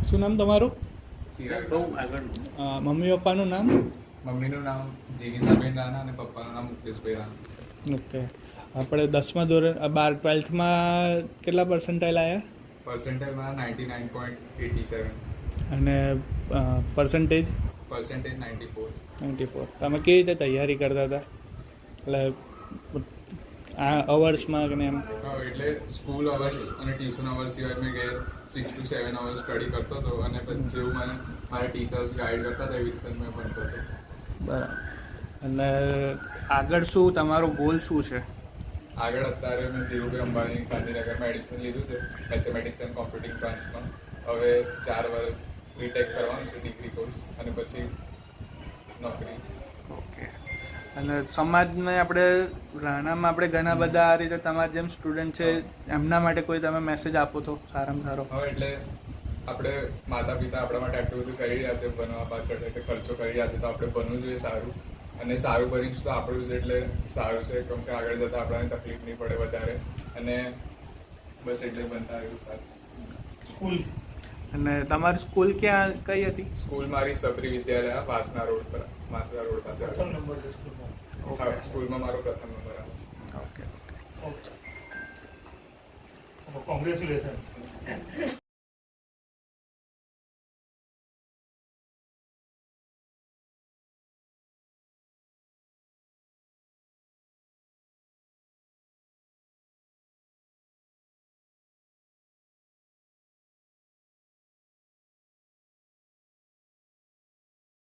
શું નામ તમારું? ચિરાગ. મમ્મી પપ્પાનું નામ? મમ્મીનું નામ જીવીસાબેન રાણા અને પપ્પાનું નામ મુકેશભાઈ રાણા. ઓકે. આપણે 10મા ધોરણ 12th-12thમાં કેટલા પર્સન્ટાઇલ આવ્યા? પર્સન્ટેજમાં 99.87. અને પર્સન્ટેજ? પર્સન્ટેજ 94. 94. તમે કેવી રીતે તૈયારી કરતા હતા? એટલે આ અવર્સમાં કે એમ? એટલે સ્કૂલ અવર્સ અને ટ્યુશન અવર્સ સિવાય મેં ઘેર 6 to 7 અવર્સ સ્ટડી કરતો હતો અને પછી જેવું મને મારા ટીચર્સ ગાઈડ કરતા હતા એવી રીતે મેં ભણતો હતો. બરાબર. અને આગળ શું તમારો ગોલ શું છે? આગળ અત્યારે મેં ધીરુભાઈ અંબાણી ગાંધીનગરમાં એડમિશન લીધું છે મેથેમેટિક્સ એન્ડ કોમ્પ્યુટિંગ બ્રાન્ચમાં. હવે 4 વર્ષ બીટેક કરવાનું છે, ડિગ્રી કોર્સ, અને પછી નોકરી. ઓકે. અને સમાજને આપણે રાણામાં આપણે ઘણા બધા આ રીતે તમારા જેમ સ્ટુડન્ટ છે એમના માટે કોઈ તમે મેસેજ આપો તો સારામાં સારો. હવે એટલે આપણે માતા પિતા આપણા માટે આટલું બધું કરી રહ્યા છે ભણવા પાછળ, એટલે ખર્ચો કરી રહ્યા છે, તો આપણે ભણવું જોઈએ સારું, અને સારું ભણીશું તો આપણું જ એટલે સારું છે, કેમ કે આગળ જતાં આપણને તકલીફ નહીં પડે વધારે, અને બસ એટલે બનતા એવું સારું છે. સ્કૂલ અને તમારી સ્કૂલ ક્યાં કઈ હતી? સ્કૂલ મારી સબરી વિદ્યાલય વાસના રોડ પર, વાસના રોડ પાસે. સ્કૂલમાં મારો પ્રથમ નંબર આવે છે. ઓકે. કોંગ્રેચ્યુલેશન.